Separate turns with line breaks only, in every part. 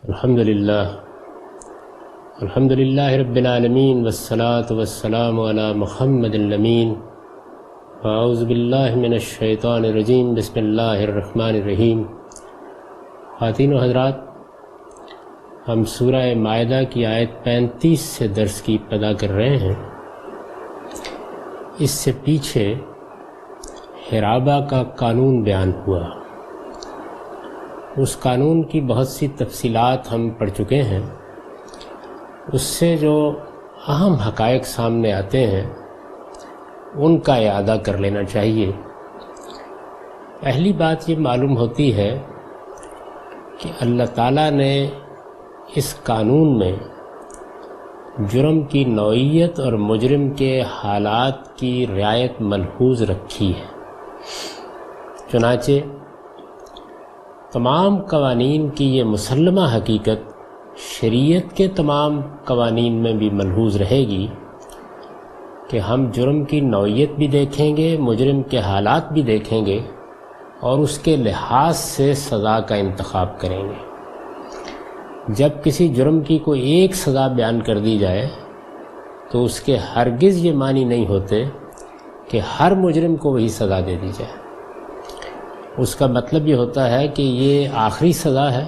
الحمدللہ رب العالمین والصلاة والسلام علی محمد الامین اعوذ باللہ من الشیطان الرجیم بسم اللہ الرحمن الرحیم۔ خواتین و حضرات، ہم سورہ مائدہ کی آیت 35 سے درس کی ابتدا کر رہے ہیں۔ اس سے پیچھے حرابہ کا قانون بیان ہوا، اس قانون کی بہت سی تفصیلات ہم پڑھ چکے ہیں۔ اس سے جو اہم حقائق سامنے آتے ہیں ان کا اعادہ کر لینا چاہیے۔ پہلی بات یہ معلوم ہوتی ہے کہ اللہ تعالیٰ نے اس قانون میں جرم کی نوعیت اور مجرم کے حالات کی رعایت ملحوظ رکھی ہے۔ چنانچہ تمام قوانین کی یہ مسلمہ حقیقت شریعت کے تمام قوانین میں بھی ملحوظ رہے گی کہ ہم جرم کی نوعیت بھی دیکھیں گے، مجرم کے حالات بھی دیکھیں گے اور اس کے لحاظ سے سزا کا انتخاب کریں گے۔ جب کسی جرم کی کوئی ایک سزا بیان کر دی جائے تو اس کے ہرگز یہ معنی نہیں ہوتے کہ ہر مجرم کو وہی سزا دے دی جائے۔ اس کا مطلب یہ ہوتا ہے کہ یہ آخری سزا ہے،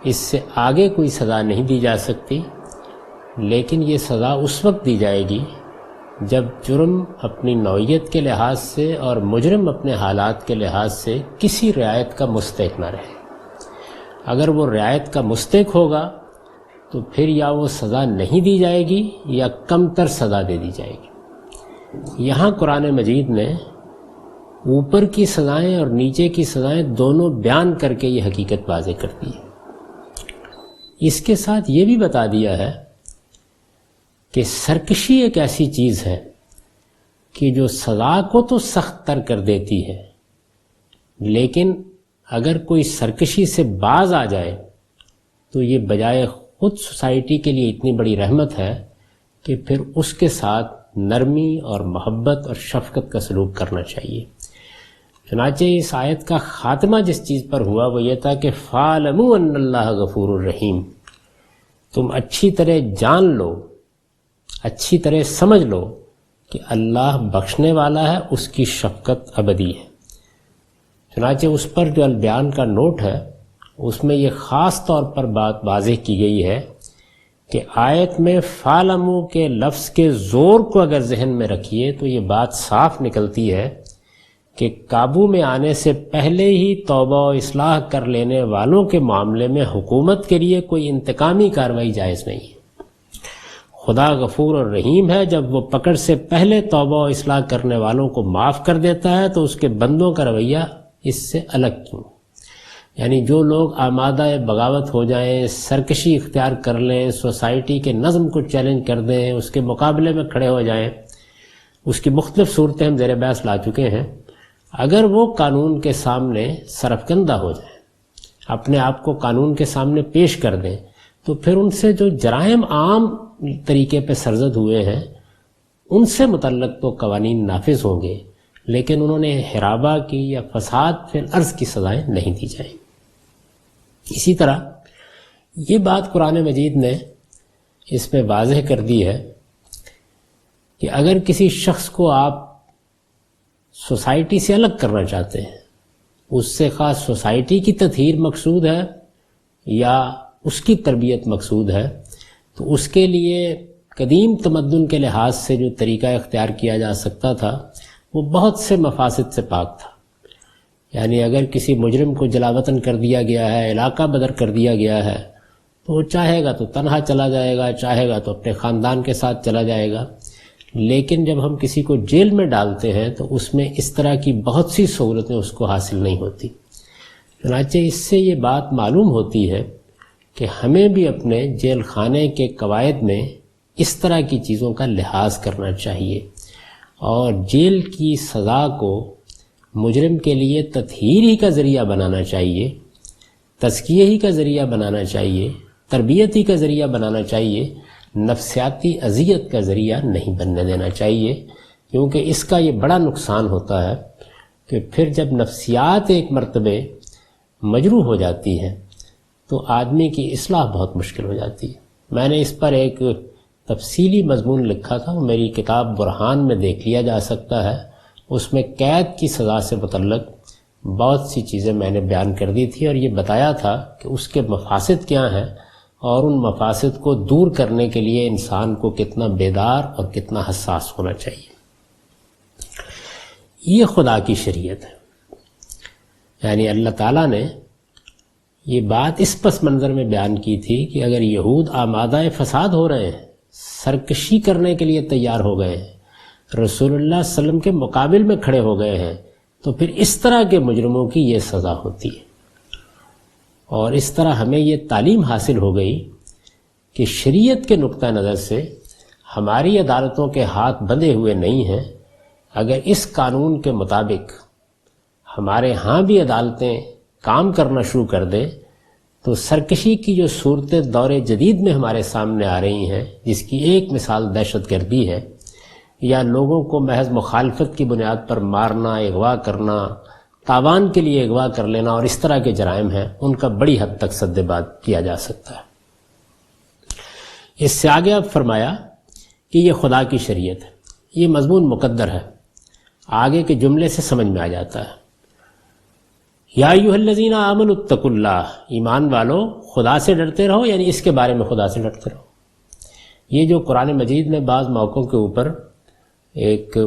اس سے آگے کوئی سزا نہیں دی جا سکتی، لیکن یہ سزا اس وقت دی جائے گی جب جرم اپنی نوعیت کے لحاظ سے اور مجرم اپنے حالات کے لحاظ سے کسی رعایت کا مستحق نہ رہے۔ اگر وہ رعایت کا مستحق ہوگا تو پھر یا وہ سزا نہیں دی جائے گی یا کم تر سزا دے دی جائے گی۔ یہاں قرآن مجید نے اوپر کی سزائیں اور نیچے کی سزائیں دونوں بیان کر کے یہ حقیقت واضح کر دی ہے۔ اس کے ساتھ یہ بھی بتا دیا ہے کہ سرکشی ایک ایسی چیز ہے کہ جو سزا کو تو سخت تر کر دیتی ہے، لیکن اگر کوئی سرکشی سے باز آ جائے تو یہ بجائے خود سوسائٹی کے لیے اتنی بڑی رحمت ہے کہ پھر اس کے ساتھ نرمی اور محبت اور شفقت کا سلوک کرنا چاہیے۔ چنانچہ اس آیت کا خاتمہ جس چیز پر ہوا وہ یہ تھا کہ فَاعْلَمُوا أَنَّ اللَّهَ غَفُورٌ رَحِيمٌ، تم اچھی طرح جان لو، اچھی طرح سمجھ لو کہ اللہ بخشنے والا ہے، اس کی شفقت ابدی ہے۔ چنانچہ اس پر جو البیان کا نوٹ ہے اس میں یہ خاص طور پر بات واضح کی گئی ہے کہ آیت میں فَاعْلَمُوا کے لفظ کے زور کو اگر ذہن میں رکھیے تو یہ بات صاف نکلتی ہے کہ قابو میں آنے سے پہلے ہی توبہ و اصلاح کر لینے والوں کے معاملے میں حکومت کے لیے کوئی انتقامی کارروائی جائز نہیں ہے۔ خدا غفور اور رحیم ہے، جب وہ پکڑ سے پہلے توبہ و اصلاح کرنے والوں کو معاف کر دیتا ہے تو اس کے بندوں کا رویہ اس سے الگ کیوں؟ یعنی جو لوگ آمادہ بغاوت ہو جائیں، سرکشی اختیار کر لیں، سوسائٹی کے نظم کو چیلنج کر دیں، اس کے مقابلے میں کھڑے ہو جائیں، اس کی مختلف صورتیں ہم زیر بحث لا چکے ہیں۔ اگر وہ قانون کے سامنے سرفکندہ ہو جائیں، اپنے آپ کو قانون کے سامنے پیش کر دیں، تو پھر ان سے جو جرائم عام طریقے پہ سرزد ہوئے ہیں ان سے متعلق تو قوانین نافذ ہوں گے، لیکن انہوں نے حرابہ کی یا فساد فی الارض کی سزائیں نہیں دی جائیں۔ اسی طرح یہ بات قرآن مجید نے اس میں واضح کر دی ہے کہ اگر کسی شخص کو آپ سوسائٹی سے الگ کرنا چاہتے ہیں، اس سے خاص سوسائٹی کی تطہیر مقصود ہے یا اس کی تربیت مقصود ہے، تو اس کے لیے قدیم تمدن کے لحاظ سے جو طریقہ اختیار کیا جا سکتا تھا وہ بہت سے مفاسد سے پاک تھا۔ یعنی اگر کسی مجرم کو جلاوطن کر دیا گیا ہے، علاقہ بدر کر دیا گیا ہے، تو وہ چاہے گا تو تنہا چلا جائے گا، چاہے گا تو اپنے خاندان کے ساتھ چلا جائے گا۔ لیکن جب ہم کسی کو جیل میں ڈالتے ہیں تو اس میں اس طرح کی بہت سی سہولتیں اس کو حاصل نہیں ہوتی۔ چنانچہ اس سے یہ بات معلوم ہوتی ہے کہ ہمیں بھی اپنے جیل خانے کے قواعد میں اس طرح کی چیزوں کا لحاظ کرنا چاہیے، اور جیل کی سزا کو مجرم کے لیے تطہیر ہی کا ذریعہ بنانا چاہیے، تزکیہ ہی کا ذریعہ بنانا چاہیے، تربیت ہی کا ذریعہ بنانا چاہیے، نفسیاتی اذیت کا ذریعہ نہیں بننے دینا چاہیے، کیونکہ اس کا یہ بڑا نقصان ہوتا ہے کہ پھر جب نفسیات ایک مرتبہ مجروح ہو جاتی ہیں تو آدمی کی اصلاح بہت مشکل ہو جاتی ہے۔ میں نے اس پر ایک تفصیلی مضمون لکھا تھا، میری کتاب برہان میں دیکھ لیا جا سکتا ہے، اس میں قید کی سزا سے متعلق بہت سی چیزیں میں نے بیان کر دی تھی اور یہ بتایا تھا کہ اس کے مفاسد کیا ہیں اور ان مفاسد کو دور کرنے کے لیے انسان کو کتنا بیدار اور کتنا حساس ہونا چاہیے۔ یہ خدا کی شریعت ہے، یعنی اللہ تعالیٰ نے یہ بات اس پس منظر میں بیان کی تھی کہ اگر یہود آمادہ فساد ہو رہے ہیں، سرکشی کرنے کے لیے تیار ہو گئے ہیں، رسول اللہ صلی اللہ علیہ وسلم کے مقابل میں کھڑے ہو گئے ہیں، تو پھر اس طرح کے مجرموں کی یہ سزا ہوتی ہے۔ اور اس طرح ہمیں یہ تعلیم حاصل ہو گئی کہ شریعت کے نقطہ نظر سے ہماری عدالتوں کے ہاتھ بندھے ہوئے نہیں ہیں۔ اگر اس قانون کے مطابق ہمارے ہاں بھی عدالتیں کام کرنا شروع کر دیں تو سرکشی کی جو صورتیں دور جدید میں ہمارے سامنے آ رہی ہیں، جس کی ایک مثال دہشت گردی ہے، یا لوگوں کو محض مخالفت کی بنیاد پر مارنا، اغوا کرنا، تاوان کے لیے اغوا کر لینا اور اس طرح کے جرائم ہیں، ان کا بڑی حد تک سد باد کیا جا سکتا ہے۔ اس سے آگے اب فرمایا کہ یہ خدا کی شریعت ہے، یہ مضمون مقدر ہے، آگے کے جملے سے سمجھ میں آ جاتا ہے۔ یا ایھا الذین آمنوا اتقوا اللہ، ایمان والو خدا سے ڈرتے رہو، یعنی اس کے بارے میں خدا سے ڈرتے رہو۔ یہ جو قرآن مجید میں بعض موقعوں کے اوپر ایک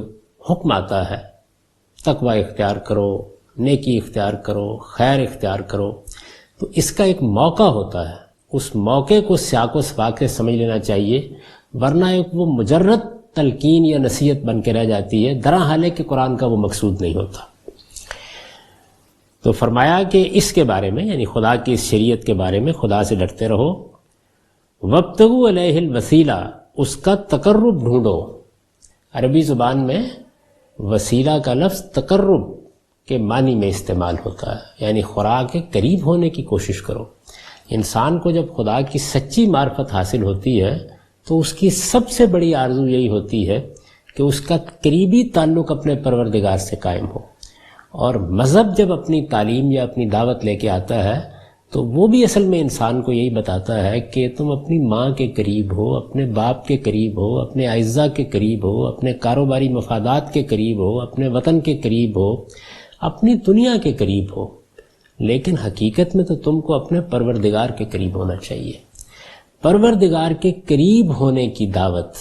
حکم آتا ہے، تقوی اختیار کرو، نیکی اختیار کرو، خیر اختیار کرو، تو اس کا ایک موقع ہوتا ہے، اس موقع کو سیاق و سباق سے سمجھ لینا چاہیے، ورنہ ایک وہ مجرد تلقین یا نصیحت بن کے رہ جاتی ہے، درا حالے کہ قرآن کا وہ مقصود نہیں ہوتا۔ تو فرمایا کہ اس کے بارے میں، یعنی خدا کی اس شریعت کے بارے میں خدا سے ڈرتے رہو، وابتغوا الیہ الوسیلہ، اس کا تقرب ڈھونڈو۔ عربی زبان میں وسیلہ کا لفظ تقرب کے معنی میں استعمال ہوتا ہے، یعنی خدا کے قریب ہونے کی کوشش کرو۔ انسان کو جب خدا کی سچی معرفت حاصل ہوتی ہے تو اس کی سب سے بڑی آرزو یہی ہوتی ہے کہ اس کا قریبی تعلق اپنے پروردگار سے قائم ہو۔ اور مذہب جب اپنی تعلیم یا اپنی دعوت لے کے آتا ہے تو وہ بھی اصل میں انسان کو یہی بتاتا ہے کہ تم اپنی ماں کے قریب ہو، اپنے باپ کے قریب ہو، اپنے اعزاء کے قریب ہو، اپنے کاروباری مفادات کے قریب ہو، اپنے وطن کے قریب ہو، اپنی دنیا کے قریب ہو، لیکن حقیقت میں تو تم کو اپنے پروردگار کے قریب ہونا چاہیے۔ پروردگار کے قریب ہونے کی دعوت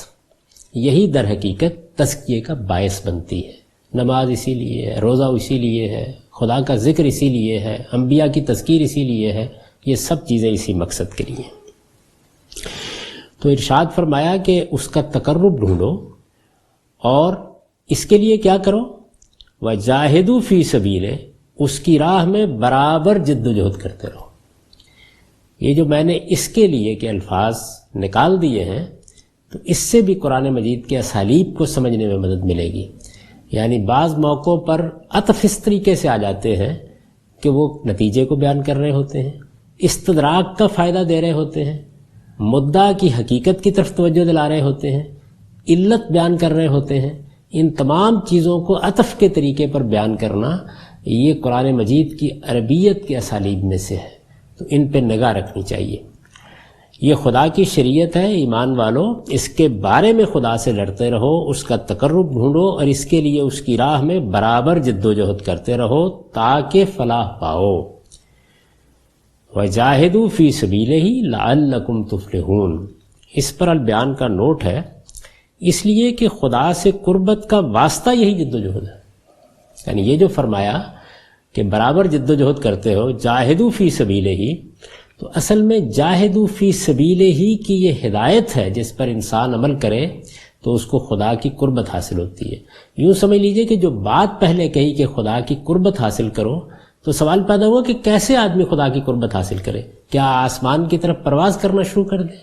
یہی در حقیقت تزکیے کا باعث بنتی ہے۔ نماز اسی لیے ہے، روزہ اسی لیے ہے، خدا کا ذکر اسی لیے ہے، انبیاء کی تذکیر اسی لیے ہے، یہ سب چیزیں اسی مقصد کے لیے۔ تو ارشاد فرمایا کہ اس کا تقرب ڈھونڈو اور اس کے لیے کیا کرو، وجاہدوا فی سبیلہ، اس کی راہ میں برابر جد و جہد کرتے رہو۔ یہ جو میں نے اس کے لیے کے الفاظ نکال دیے ہیں تو اس سے بھی قرآن مجید کے اسالیب کو سمجھنے میں مدد ملے گی۔ یعنی بعض موقعوں پر عطف اس طریقے سے آ جاتے ہیں کہ وہ نتیجے کو بیان کر رہے ہوتے ہیں، استدراک کا فائدہ دے رہے ہوتے ہیں، مدعا کی حقیقت کی طرف توجہ دلا رہے ہوتے ہیں، علت بیان کر رہے ہوتے ہیں۔ ان تمام چیزوں کو عطف کے طریقے پر بیان کرنا یہ قرآن مجید کی عربیت کے اسالیب میں سے ہے، تو ان پہ نگاہ رکھنی چاہیے۔ یہ خدا کی شریعت ہے، ایمان والو اس کے بارے میں خدا سے لڑتے رہو، اس کا تقرب ڈھونڈو اور اس کے لیے اس کی راہ میں برابر جد و جہد کرتے رہو تاکہ فلاح پاؤ۔ وَجَاهِدُوا فِي سَبِيلِهِ لَعَلَّكُمْ تُفْلِحُونَ، اس پر البیان کا نوٹ ہے، اس لیے کہ خدا سے قربت کا واسطہ یہی جد و جہد ہے۔ یعنی یہ جو فرمایا کہ برابر جد و جہد کرتے ہو، جاہدوا فی سبیلہ، تو اصل میں جاہدوا فی سبیلہ کی یہ ہدایت ہے، جس پر انسان عمل کرے تو اس کو خدا کی قربت حاصل ہوتی ہے۔ یوں سمجھ لیجئے کہ جو بات پہلے کہی کہ خدا کی قربت حاصل کرو، تو سوال پیدا ہوا کہ کیسے آدمی خدا کی قربت حاصل کرے؟ کیا آسمان کی طرف پرواز کرنا شروع کر دے؟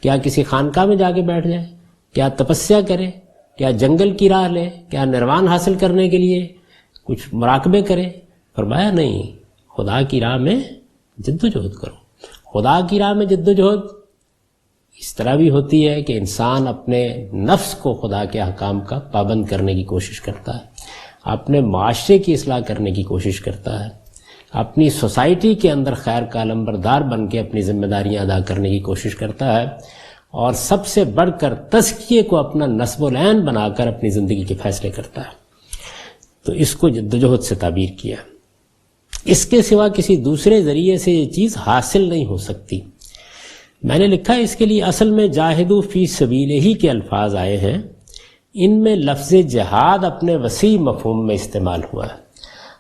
کیا کسی خانقاہ میں جا کے بیٹھ جائے؟ کیا تپسیا کرے؟ کیا جنگل کی راہ لے؟ کیا نروان حاصل کرنے کے لیے کچھ مراقبے کرے؟ فرمایا نہیں، خدا کی راہ میں جد و جہد کرو۔ خدا کی راہ میں جد و جہد اس طرح بھی ہوتی ہے کہ انسان اپنے نفس کو خدا کے احکام کا پابند کرنے کی کوشش کرتا ہے، اپنے معاشرے کی اصلاح کرنے کی کوشش کرتا ہے، اپنی سوسائٹی کے اندر خیر کا علمبردار بن کے اپنی ذمہ داریاں ادا کرنے کی کوشش کرتا ہے، اور سب سے بڑھ کر تزکیے کو اپنا نصب العین بنا کر اپنی زندگی کے فیصلے کرتا ہے۔ تو اس کو جدوجہد سے تعبیر کیا۔ اس کے سوا کسی دوسرے ذریعے سے یہ چیز حاصل نہیں ہو سکتی۔ میں نے لکھا اس کے لیے اصل میں جاہدو فی سبیلہ ہی کے الفاظ آئے ہیں، ان میں لفظ جہاد اپنے وسیع مفہوم میں استعمال ہوا ہے۔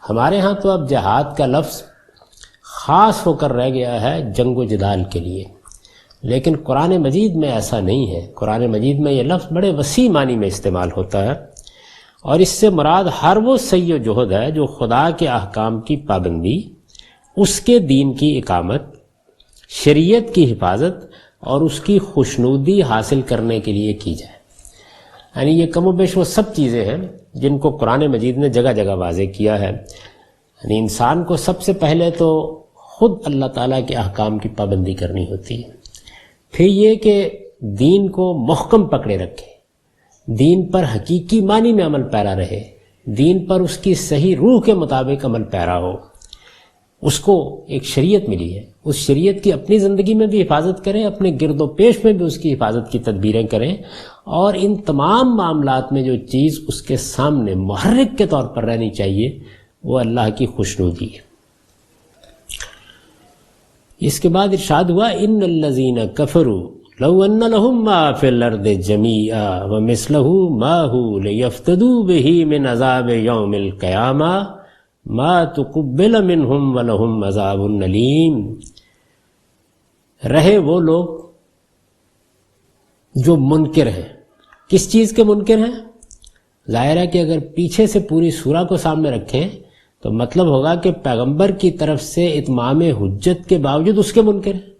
ہمارے ہاں تو اب جہاد کا لفظ خاص ہو کر رہ گیا ہے جنگ و جدال کے لیے، لیکن قرآن مجید میں ایسا نہیں ہے۔ قرآن مجید میں یہ لفظ بڑے وسیع معنی میں استعمال ہوتا ہے، اور اس سے مراد ہر وہ سعی و جہد ہے جو خدا کے احکام کی پابندی، اس کے دین کی اقامت، شریعت کی حفاظت اور اس کی خوشنودی حاصل کرنے کے لیے کی جائے۔ یعنی یہ کم و بیش وہ سب چیزیں ہیں جن کو قرآن مجید نے جگہ جگہ واضح کیا ہے۔ یعنی انسان کو سب سے پہلے تو خود اللہ تعالیٰ کے احکام کی پابندی کرنی ہوتی ہے، پھر یہ کہ دین کو محکم پکڑے رکھے، دین پر حقیقی معنی میں عمل پیرا رہے، دین پر اس کی صحیح روح کے مطابق عمل پیرا ہو۔ اس کو ایک شریعت ملی ہے، اس شریعت کی اپنی زندگی میں بھی حفاظت کریں، اپنے گرد و پیش میں بھی اس کی حفاظت کی تدبیریں کریں، اور ان تمام معاملات میں جو چیز اس کے سامنے محرک کے طور پر رہنی چاہیے وہ اللہ کی خوشنودی ہے۔ اس کے بعد ارشاد ہوا ان الذین کفروا لو ان لهم ما فی الارض جمیعا ومثلہ معہ لیفتدوا بہ من عذاب یوم القیامہ ما تقبل منہم ولہم عذاب علیم۔ رہے وہ لوگ جو منکر ہیں۔ کس چیز کے منکر ہیں؟ ظاہر ہے کہ اگر پیچھے سے پوری سورہ کو سامنے رکھیں تو مطلب ہوگا کہ پیغمبر کی طرف سے اتمام حجت کے باوجود اس کے منکر ہیں۔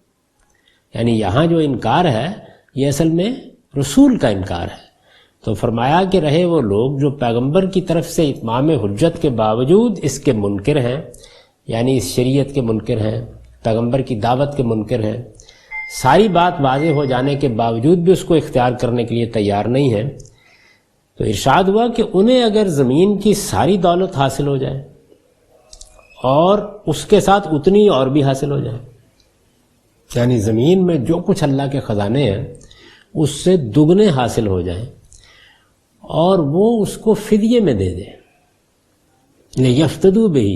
یعنی یہاں جو انکار ہے یہ اصل میں رسول کا انکار ہے۔ تو فرمایا کہ رہے وہ لوگ جو پیغمبر کی طرف سے اتمام حجت کے باوجود اس کے منکر ہیں، یعنی اس شریعت کے منکر ہیں، پیغمبر کی دعوت کے منکر ہیں، ساری بات واضح ہو جانے کے باوجود بھی اس کو اختیار کرنے کے لیے تیار نہیں ہیں، تو ارشاد ہوا کہ انہیں اگر زمین کی ساری دولت حاصل ہو جائے اور اس کے ساتھ اتنی اور بھی حاصل ہو جائے، یعنی زمین میں جو کچھ اللہ کے خزانے ہیں اس سے دگنے حاصل ہو جائیں، اور وہ اس کو فدیے میں دے دے، لیفتدوا بہ،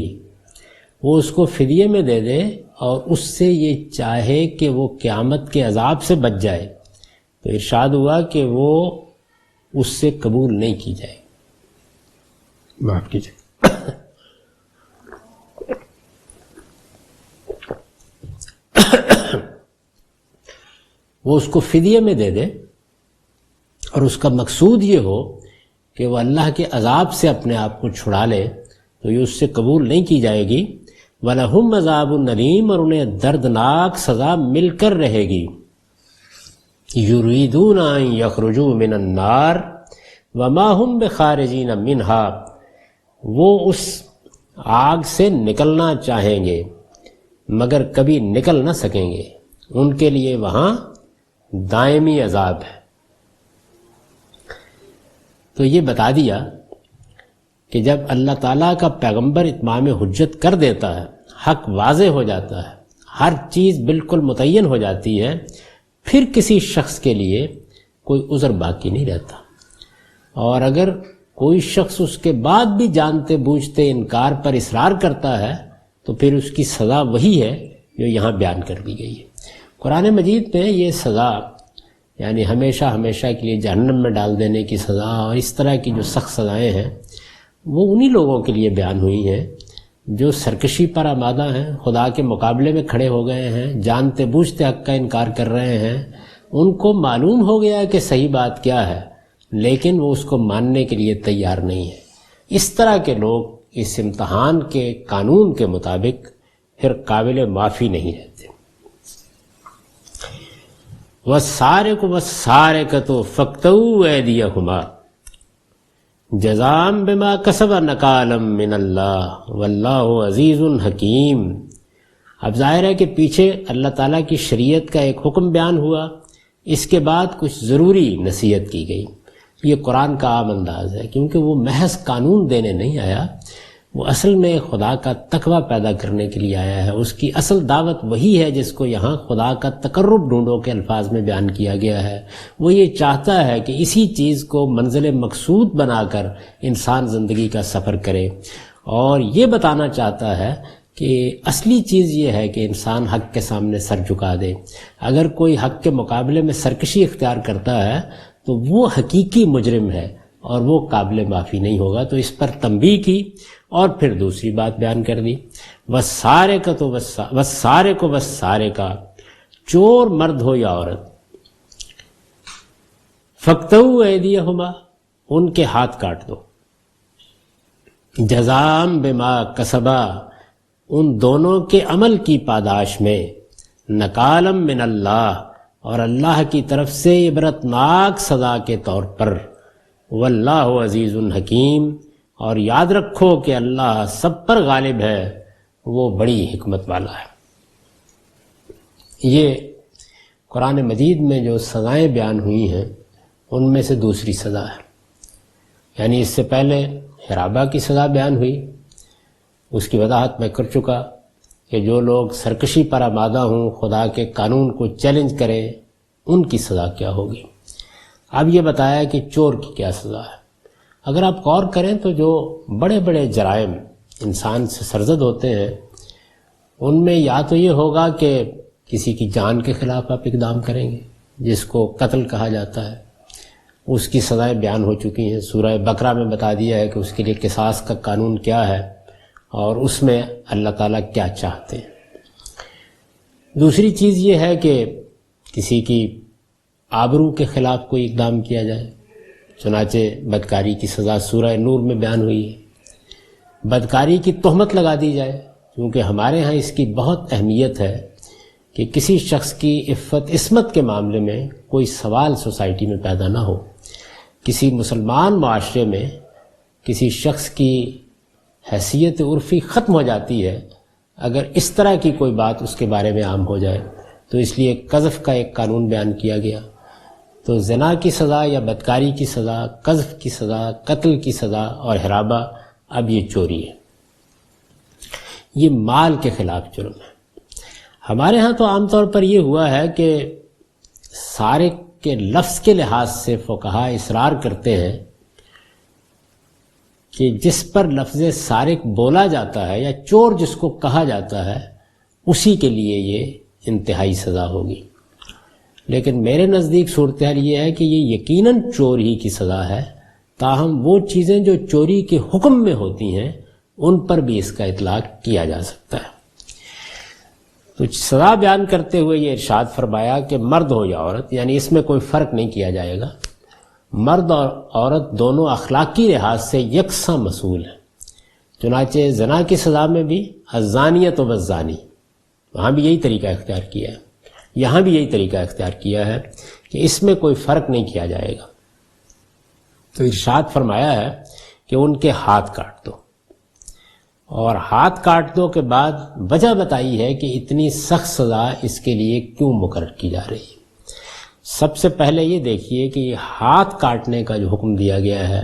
وہ اس کو فدیے میں دے دے اور اس سے یہ چاہے کہ وہ قیامت کے عذاب سے بچ جائے، تو ارشاد ہوا کہ وہ اس سے قبول نہیں کی جائے۔ معاف کیجیے، وہ اس کو فدیے میں دے دے اور اس کا مقصود یہ ہو کہ وہ اللہ کے عذاب سے اپنے آپ کو چھڑا لے، تو یہ اس سے قبول نہیں کی جائے گی۔ وَلَهُمْ عَذَابٌ أَلِيمٌ، اور انہیں دردناک سزا مل کر رہے گی۔ يُرِيدُونَ أَن يَخْرُجُوا مِنَ النَّارِ وَمَا هُمْ بِخَارِجِينَ مِنْهَا، وہ اس آگ سے نکلنا چاہیں گے مگر کبھی نکل نہ سکیں گے، ان کے لیے وہاں دائمی عذاب ہے۔ تو یہ بتا دیا کہ جب اللہ تعالیٰ کا پیغمبر اتمام حجت کر دیتا ہے، حق واضح ہو جاتا ہے، ہر چیز بالکل متعین ہو جاتی ہے، پھر کسی شخص کے لیے کوئی عذر باقی نہیں رہتا، اور اگر کوئی شخص اس کے بعد بھی جانتے بوجھتے انکار پر اصرار کرتا ہے تو پھر اس کی سزا وہی ہے جو یہاں بیان کر دی گئی ہے۔ قرآن مجید میں یہ سزا یعنی ہمیشہ ہمیشہ کے لیے جہنم میں ڈال دینے کی سزا اور اس طرح کی جو سخت سزائیں ہیں وہ انہی لوگوں کے لیے بیان ہوئی ہیں جو سرکشی پر آمادہ ہیں، خدا کے مقابلے میں کھڑے ہو گئے ہیں، جانتے بوجھتے حق کا انکار کر رہے ہیں، ان کو معلوم ہو گیا کہ صحیح بات کیا ہے لیکن وہ اس کو ماننے کے لیے تیار نہیں ہے۔ اس طرح کے لوگ اس امتحان کے قانون کے مطابق پھر قابل معافی نہیں رہتے۔ وَالسَّارِقُ وَالسَّارِقَةُ فَاقْطَعُوا أَيْدِيَهُمَا جَزَاءً بِمَا كَسَبَا نَكَالًا مِّنَ اللَّهِ وَاللَّهُ عَزِيزٌ حَكِيمٌ۔ اب ظاہر ہے کہ پیچھے اللہ تعالیٰ کی شریعت کا ایک حکم بیان ہوا، اس کے بعد کچھ ضروری نصیحت کی گئی۔ یہ قرآن کا عام انداز ہے کیونکہ وہ محض قانون دینے نہیں آیا وہ اصل میں خدا کا تقوی پیدا کرنے کے لیے آیا ہے. اس کی اصل دعوت وہی ہے جس کو یہاں خدا کا تقرب ڈھونڈو کے الفاظ میں بیان کیا گیا ہے. وہ یہ چاہتا ہے کہ اسی چیز کو منزل مقصود بنا کر انسان زندگی کا سفر کرے، اور یہ بتانا چاہتا ہے کہ اصلی چیز یہ ہے کہ انسان حق کے سامنے سر جھکا دے. اگر کوئی حق کے مقابلے میں سرکشی اختیار کرتا ہے تو وہ حقیقی مجرم ہے اور وہ قابل معافی نہیں ہوگا. تو اس پر تنبیہ کی اور پھر دوسری بات بیان کر دی. وسارے کا تو وسارے کو وسارے کا، چور مرد ہو یا عورت، فقطعوا ایدیہما، ان کے ہاتھ کاٹ دو، جزام بما کسبا، ان دونوں کے عمل کی پاداش میں، نکالم من اللہ، اور اللہ کی طرف سے عبرتناک سزا کے طور پر، واللہ عزیز حکیم، اور یاد رکھو کہ اللہ سب پر غالب ہے، وہ بڑی حکمت والا ہے. یہ قرآن مجید میں جو سزائیں بیان ہوئی ہیں ان میں سے دوسری سزا ہے. یعنی اس سے پہلے حرابہ کی سزا بیان ہوئی، اس کی وضاحت میں کر چکا کہ جو لوگ سرکشی پر آمادہ ہوں، خدا کے قانون کو چیلنج کریں، ان کی سزا کیا ہوگی. اب یہ بتایا کہ چور کی کیا سزا ہے. اگر آپ غور کریں تو جو بڑے بڑے جرائم انسان سے سرزد ہوتے ہیں ان میں یا تو یہ ہوگا کہ کسی کی جان کے خلاف آپ اقدام کریں گے، جس کو قتل کہا جاتا ہے، اس کی سزائیں بیان ہو چکی ہیں. سورہ بقرہ میں بتا دیا ہے کہ اس کے لیے قصاص کا قانون کیا ہے اور اس میں اللہ تعالیٰ کیا چاہتے ہیں. دوسری چیز یہ ہے کہ کسی کی آبرو کے خلاف کوئی اقدام کیا جائے. چنانچہ بدکاری کی سزا سورہ نور میں بیان ہوئی ہے. بدکاری کی تہمت لگا دی جائے، کیونکہ ہمارے ہاں اس کی بہت اہمیت ہے کہ کسی شخص کی عفت عصمت کے معاملے میں کوئی سوال سوسائٹی میں پیدا نہ ہو. کسی مسلمان معاشرے میں کسی شخص کی حیثیت عرفی ختم ہو جاتی ہے اگر اس طرح کی کوئی بات اس کے بارے میں عام ہو جائے. تو اس لیے قذف کا ایک قانون بیان کیا گیا. تو زنا کی سزا یا بدکاری کی سزا، قذف کی سزا، قتل کی سزا اور حرابہ. اب یہ چوری ہے، یہ مال کے خلاف جرم ہے. ہمارے ہاں تو عام طور پر یہ ہوا ہے کہ سارق کے لفظ کے لحاظ سے فقہا اصرار کرتے ہیں کہ جس پر لفظ سارق بولا جاتا ہے یا چور جس کو کہا جاتا ہے اسی کے لیے یہ انتہائی سزا ہوگی. لیکن میرے نزدیک صورتحال یہ ہے کہ یہ یقیناً چور ہی کی سزا ہے، تاہم وہ چیزیں جو چوری کے حکم میں ہوتی ہیں ان پر بھی اس کا اطلاق کیا جا سکتا ہے. تو سزا بیان کرتے ہوئے یہ ارشاد فرمایا کہ مرد ہو یا عورت، یعنی اس میں کوئی فرق نہیں کیا جائے گا. مرد اور عورت دونوں اخلاقی لحاظ سے یکساں مسئول ہیں. چنانچہ زنا کی سزا میں بھی الزانیۃ والزانی، وہاں بھی یہی طریقہ اختیار کیا ہے، یہاں بھی یہی طریقہ اختیار کیا ہے کہ اس میں کوئی فرق نہیں کیا جائے گا. تو ارشاد فرمایا ہے کہ ان کے ہاتھ کاٹ دو، اور ہاتھ کاٹ دو کے بعد وجہ بتائی ہے کہ اتنی سخت سزا اس کے لیے کیوں مقرر کی جا رہی ہے. سب سے پہلے یہ دیکھیے کہ یہ ہاتھ کاٹنے کا جو حکم دیا گیا ہے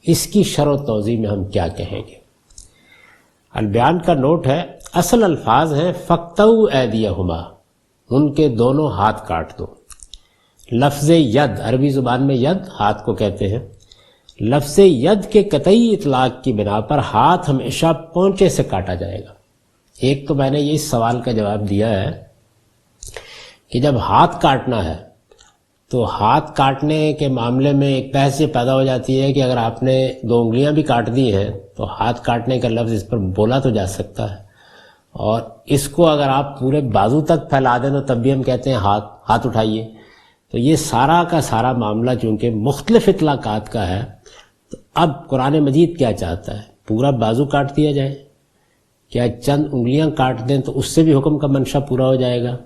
اس کی شرح و توضیح میں ہم کیا کہیں گے. البیان کا نوٹ ہے، اصل الفاظ ہیں فقطعوا ایدیہما، ان کے دونوں ہاتھ کاٹ دو. لفظ ید، عربی زبان میں ید ہاتھ کو کہتے ہیں. لفظ ید کے قطعی اطلاق کی بنا پر ہاتھ ہمیشہ پونچے سے کاٹا جائے گا. ایک تو میں نے یہ اس سوال کا جواب دیا ہے کہ جب ہاتھ کاٹنا ہے تو ہاتھ کاٹنے کے معاملے میں ایک بحث یہ پیدا ہو جاتی ہے کہ اگر آپ نے 2 انگلیاں بھی کاٹ دی ہیں تو ہاتھ کاٹنے کا لفظ اس پر بولا تو جا سکتا ہے، اور اس کو اگر آپ پورے بازو تک پھیلا دیں تو تب بھی ہم کہتے ہیں ہاتھ اٹھائیے. تو یہ سارا کا سارا معاملہ چونکہ مختلف اطلاقات کا ہے، تو اب قرآن مجید کیا چاہتا ہے؟ پورا بازو کاٹ دیا جائے؟ کیا چند انگلیاں کاٹ دیں تو اس سے بھی حکم کا منشا پورا ہو جائے گا؟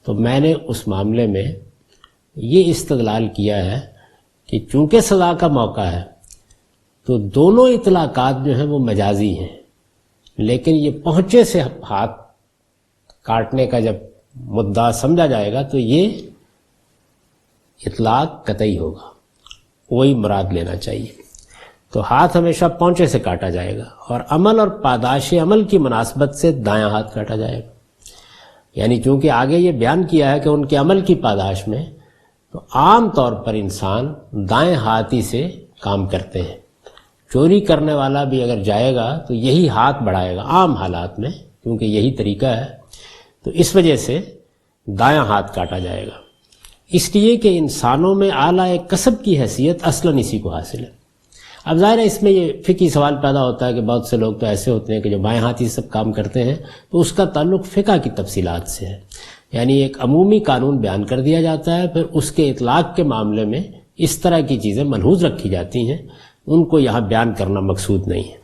تو میں نے اس معاملے میں یہ استدلال کیا ہے کہ چونکہ سزا کا موقع ہے تو دونوں اطلاقات جو ہیں وہ مجازی ہیں، لیکن یہ پہنچے سے ہاتھ کاٹنے کا جب مدعا سمجھا جائے گا تو یہ اطلاق قطعی ہوگا، وہی مراد لینا چاہیے. تو ہاتھ ہمیشہ پونچے سے کاٹا جائے گا، اور عمل اور پاداش عمل کی مناسبت سے دایاں ہاتھ کاٹا جائے گا۔ یعنی چونکہ آگے یہ بیان کیا ہے کہ ان کے عمل کی پاداش میں، تو عام طور پر انسان دائیں ہاتھی سے کام کرتے ہیں۔ چوری کرنے والا بھی اگر جائے گا تو یہی ہاتھ بڑھائے گا عام حالات میں، کیونکہ یہی طریقہ ہے، تو اس وجہ سے دایاں ہاتھ کاٹا جائے گا۔ اس لیے کہ انسانوں میں اعلیٰ کسب کی حیثیت اصلاً اسی کو حاصل ہے۔ اب ظاہر ہے اس میں یہ فقہی سوال پیدا ہوتا ہے کہ بہت سے لوگ تو ایسے ہوتے ہیں کہ جو بائیں ہاتھی سب کام کرتے ہیں، تو اس کا تعلق فقہ کی تفصیلات سے ہے۔ یعنی ایک عمومی قانون بیان کر دیا جاتا ہے، پھر اس کے اطلاق کے معاملے میں اس طرح کی چیزیں ملحوظ رکھی جاتی ہیں، ان کو یہاں بیان کرنا مقصود نہیں ہے۔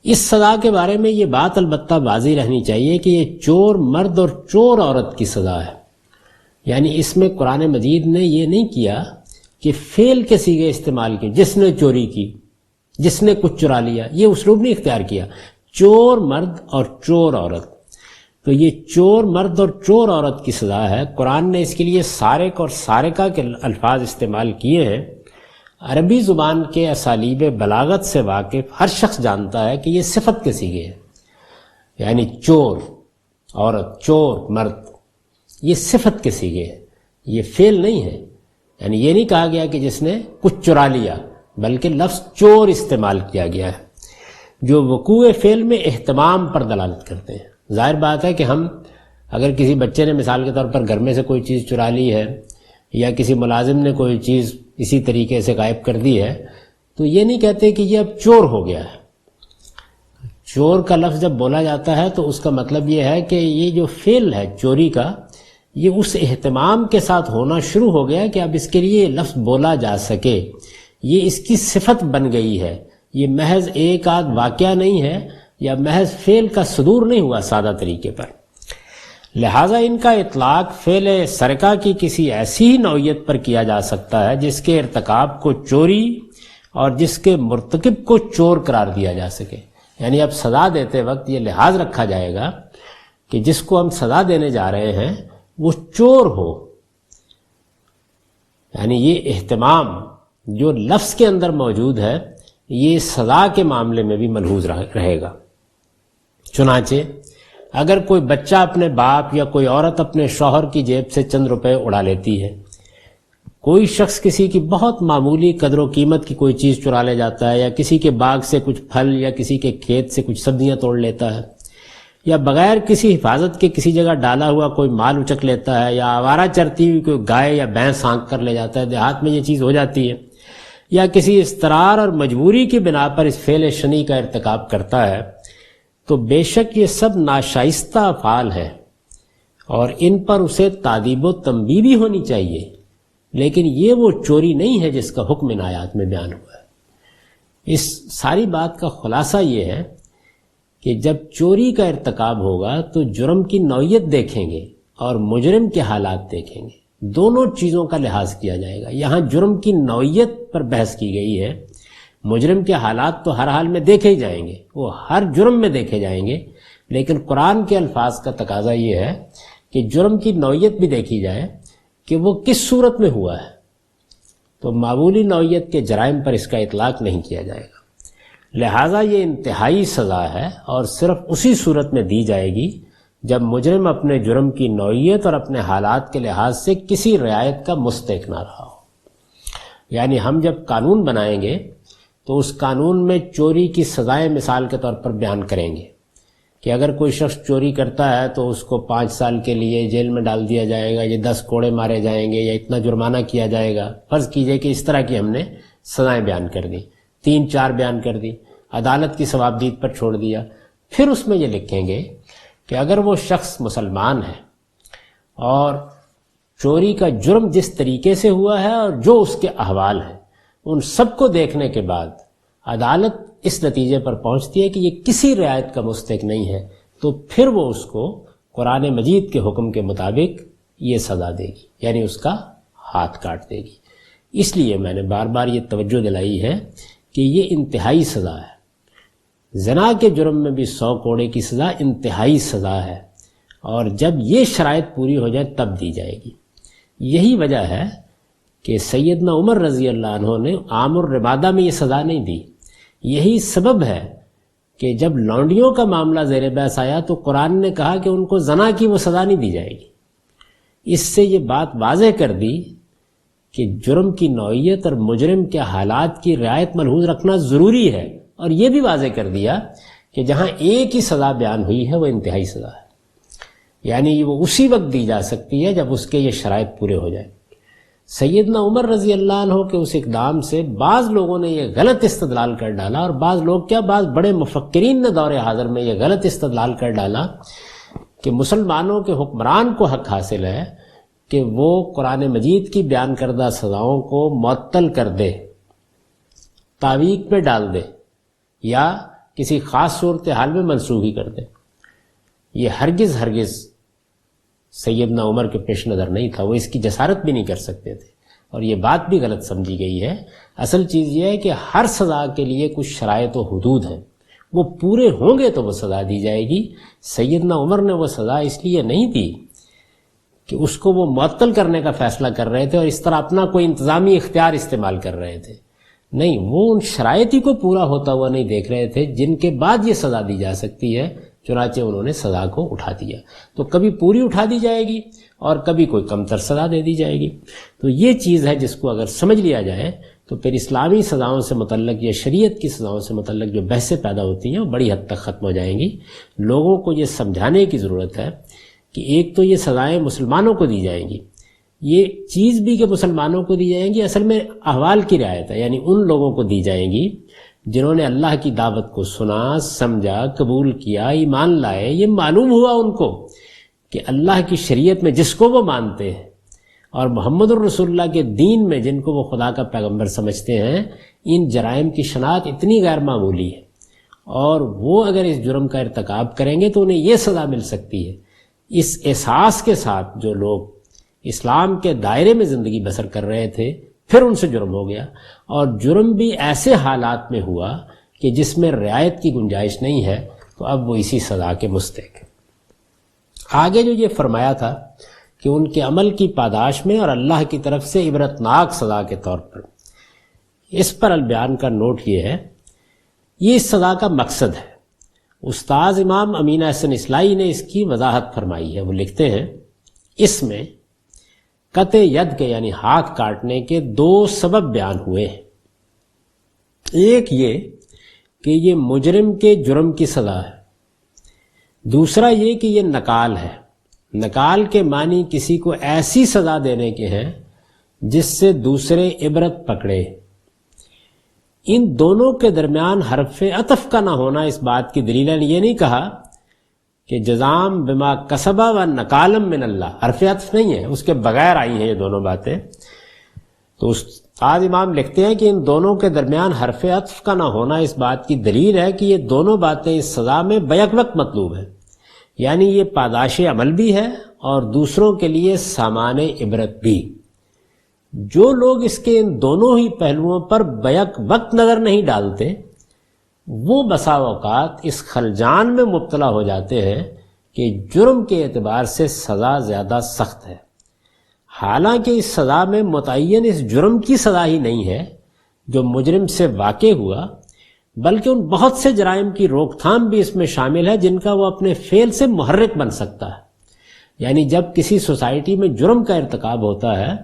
اس سزا کے بارے میں یہ بات البتہ واضح رہنی چاہیے کہ یہ چور مرد اور چور عورت کی سزا ہے۔ یعنی اس میں قرآن مجید نے یہ نہیں کیا کہ فعل کے صیغے استعمال کیے، جس نے چوری کی، جس نے کچھ چرا لیا، یہ اسلوب نہیں اختیار کیا۔ چور مرد اور چور عورت، تو یہ چور مرد اور چور عورت کی سزا ہے۔ قرآن نے اس کے لیے سارق اور سارقہ کے الفاظ استعمال کیے ہیں۔ عربی زبان کے اسالیب بلاغت سے واقف ہر شخص جانتا ہے کہ یہ صفت کے صیغے ہیں، یعنی چور عورت، چور مرد، یہ صفت کے صیغے ہیں، یہ فعل نہیں ہے۔ یعنی یہ نہیں کہا گیا کہ جس نے کچھ چرا لیا، بلکہ لفظ چور استعمال کیا گیا ہے، جو وقوع فعل میں اہتمام پر دلالت کرتے ہیں۔ ظاہر بات ہے کہ ہم اگر کسی بچے نے مثال کے طور پر گھر میں سے کوئی چیز چرا لی ہے، یا کسی ملازم نے کوئی چیز اسی طریقے سے غائب کر دی ہے، تو یہ نہیں کہتے کہ یہ اب چور ہو گیا ہے۔ چور کا لفظ جب بولا جاتا ہے تو اس کا مطلب یہ ہے کہ یہ جو فعل ہے چوری کا، یہ اس اہتمام کے ساتھ ہونا شروع ہو گیا کہ اب اس کے لیے لفظ بولا جا سکے، یہ اس کی صفت بن گئی ہے، یہ محض ایک آدھ واقعہ نہیں ہے، یا محض فعل کا صدور نہیں ہوا سادہ طریقے پر۔ لہٰذا ان کا اطلاق فعل سرقہ کی کسی ایسی ہی نوعیت پر کیا جا سکتا ہے جس کے ارتکاب کو چوری اور جس کے مرتکب کو چور قرار دیا جا سکے۔ یعنی اب سزا دیتے وقت یہ لحاظ رکھا جائے گا کہ جس کو ہم سزا دینے جا رہے ہیں وہ چور ہو۔ یعنی یہ اہتمام جو لفظ کے اندر موجود ہے، یہ سزا کے معاملے میں بھی ملحوظ رہے گا۔ چنانچہ اگر کوئی بچہ اپنے باپ یا کوئی عورت اپنے شوہر کی جیب سے چند روپے اڑا لیتی ہے، کوئی شخص کسی کی بہت معمولی قدر و قیمت کی کوئی چیز چرا لے جاتا ہے، یا کسی کے باغ سے کچھ پھل یا کسی کے کھیت سے کچھ سبزیاں توڑ لیتا ہے، یا بغیر کسی حفاظت کے کسی جگہ ڈالا ہوا کوئی مال اچک لیتا ہے، یا آوارہ چرتی ہوئی کوئی گائے یا بھینس ہانک کر لے جاتا ہے، دیہات میں یہ چیز ہو جاتی ہے، یا کسی اضطرار اور مجبوری کی بنا پر اس فعل شنی کا ارتکاب کرتا ہے، تو بے شک یہ سب ناشائستہ افعال ہیں اور ان پر اسے تادیب و تنبیہ بھی ہونی چاہیے، لیکن یہ وہ چوری نہیں ہے جس کا حکم ان آیات میں بیان ہوا ہے۔ اس ساری بات کا خلاصہ یہ ہے کہ جب چوری کا ارتکاب ہوگا تو جرم کی نوعیت دیکھیں گے اور مجرم کے حالات دیکھیں گے، دونوں چیزوں کا لحاظ کیا جائے گا۔ یہاں جرم کی نوعیت پر بحث کی گئی ہے، مجرم کے حالات تو ہر حال میں دیکھے ہی جائیں گے، وہ ہر جرم میں دیکھے جائیں گے، لیکن قرآن کے الفاظ کا تقاضا یہ ہے کہ جرم کی نوعیت بھی دیکھی جائے کہ وہ کس صورت میں ہوا ہے۔ تو معمولی نوعیت کے جرائم پر اس کا اطلاق نہیں کیا جائے گا، لہٰذا یہ انتہائی سزا ہے اور صرف اسی صورت میں دی جائے گی جب مجرم اپنے جرم کی نوعیت اور اپنے حالات کے لحاظ سے کسی رعایت کا مستحق نہ رہا ہو۔ یعنی ہم جب قانون بنائیں گے تو اس قانون میں چوری کی سزائیں مثال کے طور پر بیان کریں گے کہ اگر کوئی شخص چوری کرتا ہے تو اس کو 5 سال کے لیے جیل میں ڈال دیا جائے گا، یہ 10 کوڑے مارے جائیں گے، یا اتنا جرمانہ کیا جائے گا۔ فرض کیجئے کہ اس طرح کی ہم نے سزائیں بیان کر دی، 3-4 بیان کر دی، عدالت کی ثوابدید پر چھوڑ دیا۔ پھر اس میں یہ لکھیں گے کہ اگر وہ شخص مسلمان ہے اور چوری کا جرم جس طریقے سے ہوا ہے اور جو اس کے احوال ہیں ان سب کو دیکھنے کے بعد عدالت اس نتیجے پر پہنچتی ہے کہ یہ کسی رعایت کا مستحق نہیں ہے، تو پھر وہ اس کو قرآن مجید کے حکم کے مطابق یہ سزا دے گی، یعنی اس کا ہاتھ کاٹ دے گی۔ اس لیے میں نے بار بار یہ توجہ دلائی ہے کہ یہ انتہائی سزا ہے۔ زنا کے جرم میں بھی 100 کوڑے کی سزا انتہائی سزا ہے، اور جب یہ شرائط پوری ہو جائے تب دی جائے گی۔ یہی وجہ ہے کہ سیدنا عمر رضی اللہ عنہ نے عام الربادہ میں یہ سزا نہیں دی. یہی سبب ہے کہ جب لونڈیوں کا معاملہ زیر بحث آیا تو قرآن نے کہا کہ ان کو زنا کی وہ سزا نہیں دی جائے گی. اس سے یہ بات واضح کر دی کہ جرم کی نوعیت اور مجرم کے حالات کی رعایت ملحوظ رکھنا ضروری ہے، اور یہ بھی واضح کر دیا کہ جہاں ایک ہی سزا بیان ہوئی ہے وہ انتہائی سزا ہے، یعنی وہ اسی وقت دی جا سکتی ہے جب اس کے یہ شرائط پورے ہو جائیں. سیدنا عمر رضی اللہ عنہ کے اس اقدام سے بعض لوگوں نے یہ غلط استدلال کر ڈالا، اور بعض لوگ کیا، بعض بڑے مفکرین نے دور حاضر میں یہ غلط استدلال کر ڈالا کہ مسلمانوں کے حکمران کو حق حاصل ہے کہ وہ قرآن مجید کی بیان کردہ سزاؤں کو معطل کر دے، تعویق پہ ڈال دے، یا کسی خاص صورتحال میں منسوخی کر دے. یہ ہرگز سیدنا عمر کے پیش نظر نہیں تھا، وہ اس کی جسارت بھی نہیں کر سکتے تھے، اور یہ بات بھی غلط سمجھی گئی ہے. اصل چیز یہ ہے کہ ہر سزا کے لیے کچھ شرائط و حدود ہیں، وہ پورے ہوں گے تو وہ سزا دی جائے گی. سیدنا عمر نے وہ سزا اس لیے نہیں دی کہ اس کو وہ معطل کرنے کا فیصلہ کر رہے تھے اور اس طرح اپنا کوئی انتظامی اختیار استعمال کر رہے تھے، نہیں، وہ ان شرائط ہی کو پورا ہوتا ہوا نہیں دیکھ رہے تھے جن کے بعد یہ سزا دی جا سکتی ہے، چنانچہ انہوں نے سزا کو اٹھا دیا. تو کبھی پوری اٹھا دی جائے گی اور کبھی کوئی کم تر سزا دے دی جائے گی. تو یہ چیز ہے جس کو اگر سمجھ لیا جائے تو پھر اسلامی سزاؤں سے متعلق یا شریعت کی سزاؤں سے متعلق جو بحثیں پیدا ہوتی ہیں وہ بڑی حد تک ختم ہو جائیں گی. لوگوں کو یہ سمجھانے کی ضرورت ہے کہ ایک تو یہ سزائیں مسلمانوں کو دی جائیں گی، یہ چیز بھی کہ مسلمانوں کو دی جائیں گی اصل میں احوال کی رعایت ہے، یعنی ان لوگوں کو دی جائیں گی جنہوں نے اللہ کی دعوت کو سنا، سمجھا، قبول کیا، ایمان لائے. یہ معلوم ہوا ان کو کہ اللہ کی شریعت میں جس کو وہ مانتے ہیں اور محمد الرسول اللہ کے دین میں جن کو وہ خدا کا پیغمبر سمجھتے ہیں، ان جرائم کی شناخت اتنی غیر معمولی ہے، اور وہ اگر اس جرم کا ارتکاب کریں گے تو انہیں یہ سزا مل سکتی ہے. اس احساس کے ساتھ جو لوگ اسلام کے دائرے میں زندگی بسر کر رہے تھے، پھر ان سے جرم ہو گیا، اور جرم بھی ایسے حالات میں ہوا کہ جس میں رعایت کی گنجائش نہیں ہے، تو اب وہ اسی سزا کے مستحق ہیں. آگے جو یہ فرمایا تھا کہ ان کے عمل کی پاداش میں اور اللہ کی طرف سے عبرتناک سزا کے طور پر، اس پر البیان کا نوٹ یہ ہے، یہ اس سزا کا مقصد ہے. استاذ امام امین احسن اصلاحی نے اس کی وضاحت فرمائی ہے. وہ لکھتے ہیں اس میں قطع ید کے یعنی ہاتھ کاٹنے کے دو سبب بیان ہوئے ہیں. ایک یہ کہ یہ مجرم کے جرم کی سزا ہے، دوسرا یہ کہ یہ نکال ہے. نکال کے معنی کسی کو ایسی سزا دینے کے ہیں جس سے دوسرے عبرت پکڑے. ان دونوں کے درمیان حرف عطف کا نہ ہونا اس بات کی دلیل ہے. یہ نہیں کہا کہ جزام بما کسبا و نکالم من اللہ، حرف عطف نہیں ہے، اس کے بغیر آئی ہیں یہ دونوں باتیں. تو استاد امام لکھتے ہیں کہ ان دونوں کے درمیان حرف عطف کا نہ ہونا اس بات کی دلیل ہے کہ یہ دونوں باتیں اس سزا میں بیک وقت مطلوب ہیں، یعنی یہ پاداش عمل بھی ہے اور دوسروں کے لیے سامان عبرت بھی. جو لوگ اس کے ان دونوں ہی پہلوؤں پر بیک وقت نظر نہیں ڈالتے، وہ بسا اوقات اس خلجان میں مبتلا ہو جاتے ہیں کہ جرم کے اعتبار سے سزا زیادہ سخت ہے، حالانکہ اس سزا میں متعین اس جرم کی سزا ہی نہیں ہے جو مجرم سے واقع ہوا، بلکہ ان بہت سے جرائم کی روک تھام بھی اس میں شامل ہے جن کا وہ اپنے فعل سے محرک بن سکتا ہے. یعنی جب کسی سوسائٹی میں جرم کا ارتکاب ہوتا ہے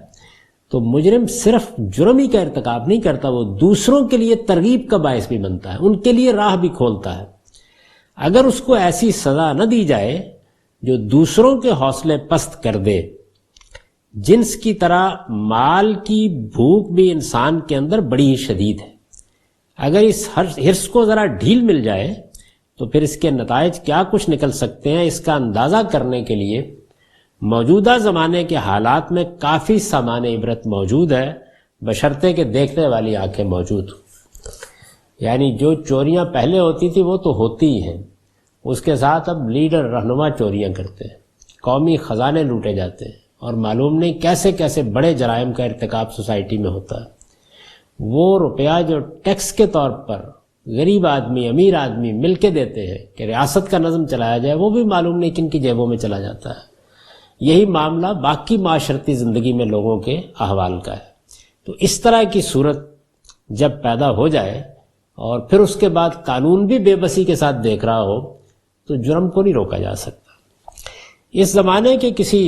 تو مجرم صرف جرم ہی کا ارتکاب نہیں کرتا، وہ دوسروں کے لیے ترغیب کا باعث بھی بنتا ہے، ان کے لیے راہ بھی کھولتا ہے. اگر اس کو ایسی سزا نہ دی جائے جو دوسروں کے حوصلے پست کر دے، جنس کی طرح مال کی بھوک بھی انسان کے اندر بڑی ہی شدید ہے، اگر اس حرص کو ذرا ڈھیل مل جائے تو پھر اس کے نتائج کیا کچھ نکل سکتے ہیں، اس کا اندازہ کرنے کے لیے موجودہ زمانے کے حالات میں کافی سامان عبرت موجود ہے، بشرطے کہ دیکھنے والی آنکھیں موجود ہوں. یعنی جو چوریاں پہلے ہوتی تھی وہ تو ہوتی ہی ہیں، اس کے ساتھ اب لیڈر رہنما چوریاں کرتے ہیں، قومی خزانے لوٹے جاتے ہیں، اور معلوم نہیں کیسے کیسے بڑے جرائم کا ارتکاب سوسائٹی میں ہوتا ہے. وہ روپیہ جو ٹیکس کے طور پر غریب آدمی امیر آدمی مل کے دیتے ہیں کہ ریاست کا نظم چلایا جائے، وہ بھی معلوم نہیں کن کی جیبوں میں چلا جاتا ہے. یہی معاملہ باقی معاشرتی زندگی میں لوگوں کے احوال کا ہے. تو اس طرح کی صورت جب پیدا ہو جائے اور پھر اس کے بعد قانون بھی بے بسی کے ساتھ دیکھ رہا ہو تو جرم کو نہیں روکا جا سکتا۔ اس زمانے کے کسی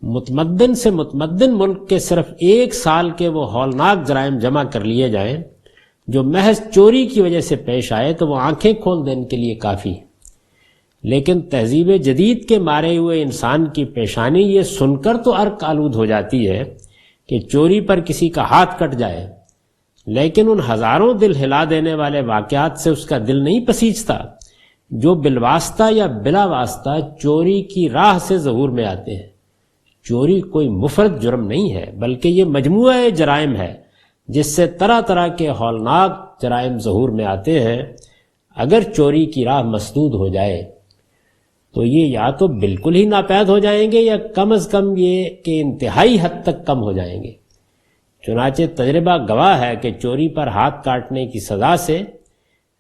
متمدن سے متمدن ملک کے صرف 1 سال کے وہ ہولناک جرائم جمع کر لیے جائیں جو محض چوری کی وجہ سے پیش آئے تو وہ آنکھیں کھول دینے کے لیے کافی ہے۔ لیکن تہذیب جدید کے مارے ہوئے انسان کی پیشانی یہ سن کر تو عرق آلود ہو جاتی ہے کہ چوری پر کسی کا ہاتھ کٹ جائے، لیکن ان ہزاروں دل ہلا دینے والے واقعات سے اس کا دل نہیں پسیجتا جو بالواسطہ یا بلا واسطہ چوری کی راہ سے ظہور میں آتے ہیں۔ چوری کوئی مفرد جرم نہیں ہے بلکہ یہ مجموعہ جرائم ہے جس سے طرح طرح کے ہولناک جرائم ظہور میں آتے ہیں۔ اگر چوری کی راہ مسدود ہو جائے تو یہ یا تو بالکل ہی ناپید ہو جائیں گے یا کم از کم یہ کہ انتہائی حد تک کم ہو جائیں گے۔ چنانچہ تجربہ گواہ ہے کہ چوری پر ہاتھ کاٹنے کی سزا سے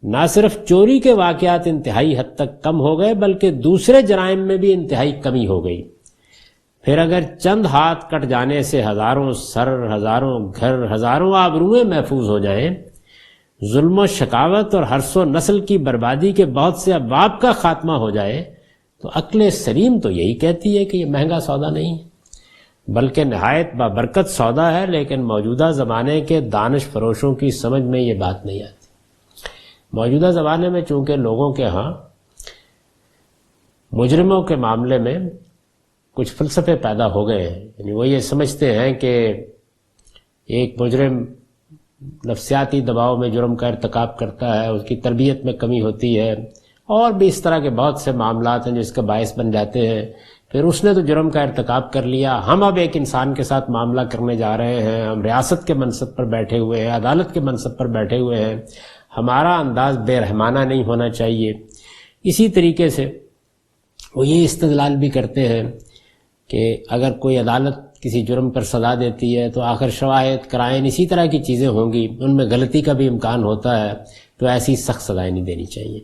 نہ صرف چوری کے واقعات انتہائی حد تک کم ہو گئے بلکہ دوسرے جرائم میں بھی انتہائی کمی ہو گئی۔ پھر اگر چند ہاتھ کٹ جانے سے ہزاروں سر، ہزاروں گھر، ہزاروں آبروئیں محفوظ ہو جائیں، ظلم و شقاوت اور حرص و نسل کی بربادی کے بہت سے ابواب کا خاتمہ ہو جائے تو عقل سلیم تو یہی کہتی ہے کہ یہ مہنگا سودا نہیں ہے بلکہ نہایت بابرکت سودا ہے، لیکن موجودہ زمانے کے دانش فروشوں کی سمجھ میں یہ بات نہیں آتی۔ موجودہ زمانے میں چونکہ لوگوں کے ہاں مجرموں کے معاملے میں کچھ فلسفے پیدا ہو گئے ہیں، یعنی وہ یہ سمجھتے ہیں کہ ایک مجرم نفسیاتی دباؤ میں جرم کا ارتکاب کرتا ہے، اس کی تربیت میں کمی ہوتی ہے، اور بھی اس طرح کے بہت سے معاملات ہیں جو اس کا باعث بن جاتے ہیں۔ پھر اس نے تو جرم کا ارتکاب کر لیا، ہم اب ایک انسان کے ساتھ معاملہ کرنے جا رہے ہیں، ہم ریاست کے منصب پر بیٹھے ہوئے ہیں، عدالت کے منصب پر بیٹھے ہوئے ہیں، ہمارا انداز بے رحمانہ نہیں ہونا چاہیے۔ اسی طریقے سے وہ یہ استدلال بھی کرتے ہیں کہ اگر کوئی عدالت کسی جرم پر سزا دیتی ہے تو آخر شواہد، قرائن، اسی طرح کی چیزیں ہوں گی، ان میں غلطی کا بھی امکان ہوتا ہے، تو ایسی سخت سزائیں نہیں دینی چاہیے۔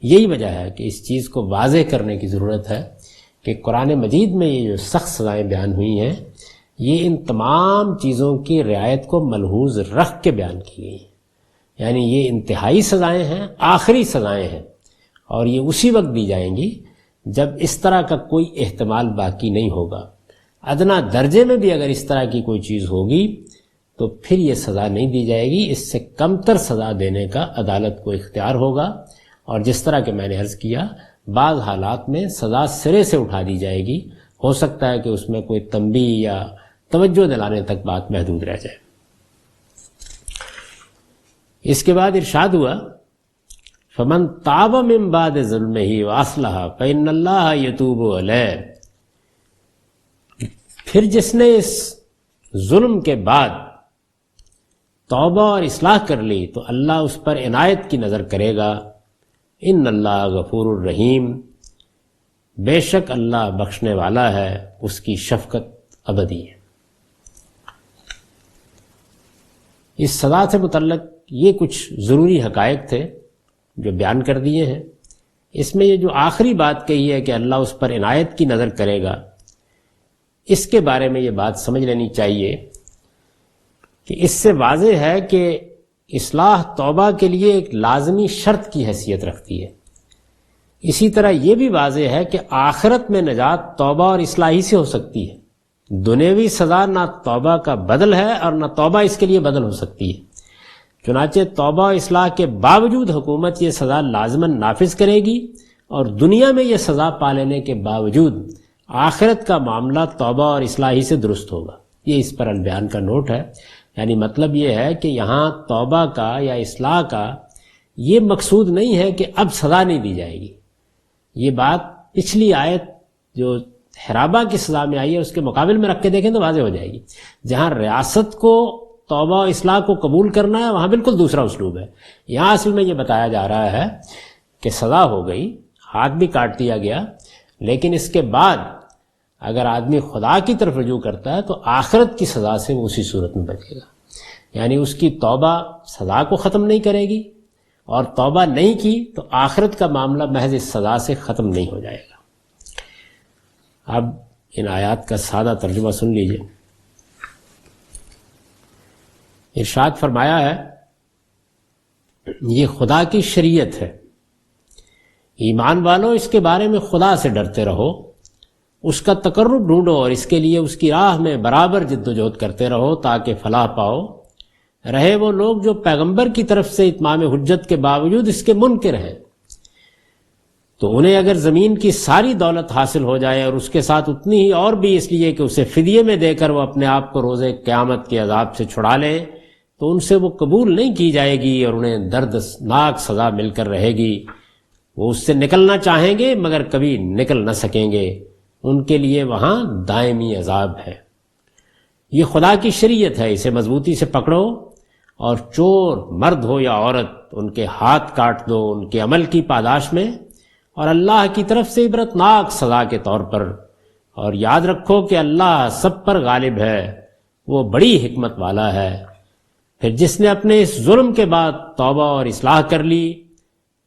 یہی وجہ ہے کہ اس چیز کو واضح کرنے کی ضرورت ہے کہ قرآن مجید میں یہ جو سخت سزائیں بیان ہوئی ہیں یہ ان تمام چیزوں کی رعایت کو ملحوظ رکھ کے بیان کی گئی ہیں، یعنی یہ انتہائی سزائیں ہیں، آخری سزائیں ہیں، اور یہ اسی وقت دی جائیں گی جب اس طرح کا کوئی احتمال باقی نہیں ہوگا۔ ادنا درجے میں بھی اگر اس طرح کی کوئی چیز ہوگی تو پھر یہ سزا نہیں دی جائے گی، اس سے کم تر سزا دینے کا عدالت کو اختیار ہوگا، اور جس طرح کہ میں نے عرض کیا بعض حالات میں سزا سرے سے اٹھا دی جائے گی، ہو سکتا ہے کہ اس میں کوئی تنبیہ یا توجہ دلانے تک بات محدود رہ جائے۔ اس کے بعد ارشاد ہوا فَمَن تَابَ مِن بَعْدِ ظُلْمِهِ وَأَصْلَحَ فَإِنَّ اللَّهَ يَتُوبُ عَلَيْهِ، پھر جس نے اس ظلم کے بعد توبہ اور اصلاح کر لی تو اللہ اس پر عنایت کی نظر کرے گا۔ ان اللہ غفور الرحیم، بے شک اللہ بخشنے والا ہے، اس کی شفقت ابدی ہے۔ اس سزا سے متعلق یہ کچھ ضروری حقائق تھے جو بیان کر دیے ہیں۔ اس میں یہ جو آخری بات کہی ہے کہ اللہ اس پر عنایت کی نظر کرے گا، اس کے بارے میں یہ بات سمجھ لینی چاہیے کہ اس سے واضح ہے کہ اصلاح توبہ کے لیے ایک لازمی شرط کی حیثیت رکھتی ہے۔ اسی طرح یہ بھی واضح ہے کہ آخرت میں نجات توبہ اور اصلاح ہی سے ہو سکتی ہے۔ دنیاوی سزا نہ توبہ کا بدل ہے اور نہ توبہ اس کے لیے بدل ہو سکتی ہے۔ چنانچہ توبہ و اصلاح کے باوجود حکومت یہ سزا لازماً نافذ کرے گی، اور دنیا میں یہ سزا پا لینے کے باوجود آخرت کا معاملہ توبہ اور اصلاح ہی سے درست ہوگا۔ یہ اس پر البیان کا نوٹ ہے، یعنی مطلب یہ ہے کہ یہاں توبہ کا یا اصلاح کا یہ مقصود نہیں ہے کہ اب سزا نہیں دی جائے گی۔ یہ بات پچھلی آیت جو حرابہ کی سزا میں آئی ہے اس کے مقابل میں رکھ کے دیکھیں تو واضح ہو جائے گی۔ جہاں ریاست کو توبہ و اصلاح کو قبول کرنا ہے وہاں بالکل دوسرا اسلوب ہے۔ یہاں اصل میں یہ بتایا جا رہا ہے کہ سزا ہو گئی، ہاتھ بھی کاٹ دیا گیا، لیکن اس کے بعد اگر آدمی خدا کی طرف رجوع کرتا ہے تو آخرت کی سزا سے وہ اسی صورت میں بچے گا، یعنی اس کی توبہ سزا کو ختم نہیں کرے گی، اور توبہ نہیں کی تو آخرت کا معاملہ محض اس سزا سے ختم نہیں ہو جائے گا۔ اب ان آیات کا سادہ ترجمہ سن لیجئے۔ ارشاد فرمایا ہے یہ خدا کی شریعت ہے، ایمان والو اس کے بارے میں خدا سے ڈرتے رہو، اس کا تقرب ڈھونڈو اور اس کے لیے اس کی راہ میں برابر جد و جہد کرتے رہو تاکہ فلاح پاؤ۔ رہے وہ لوگ جو پیغمبر کی طرف سے اتمام حجت کے باوجود اس کے منکر ہیں، تو انہیں اگر زمین کی ساری دولت حاصل ہو جائے اور اس کے ساتھ اتنی ہی اور بھی اس لیے کہ اسے فدیے میں دے کر وہ اپنے آپ کو روز قیامت کے عذاب سے چھڑا لے، تو ان سے وہ قبول نہیں کی جائے گی اور انہیں دردناک سزا مل کر رہے گی۔ وہ اس سے نکلنا چاہیں گے مگر کبھی نکل نہ سکیں گے، ان کے لیے وہاں دائمی عذاب ہے۔ یہ خدا کی شریعت ہے، اسے مضبوطی سے پکڑو، اور چور مرد ہو یا عورت ان کے ہاتھ کاٹ دو ان کے عمل کی پاداش میں، اور اللہ کی طرف سے عبرتناک سزا کے طور پر۔ اور یاد رکھو کہ اللہ سب پر غالب ہے، وہ بڑی حکمت والا ہے۔ پھر جس نے اپنے اس ظلم کے بعد توبہ اور اصلاح کر لی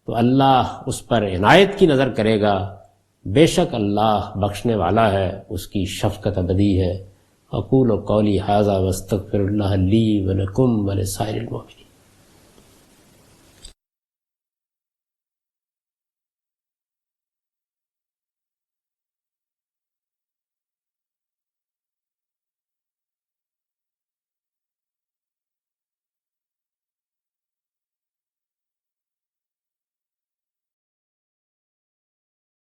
تو اللہ اس پر عنایت کی نظر کرے گا، بے شک اللہ بخشنے والا ہے، اس کی شفقت ابدی ہے۔ اقول قولی ھذا واستغفر اللہ لی ولکم ولسائر المؤمنین۔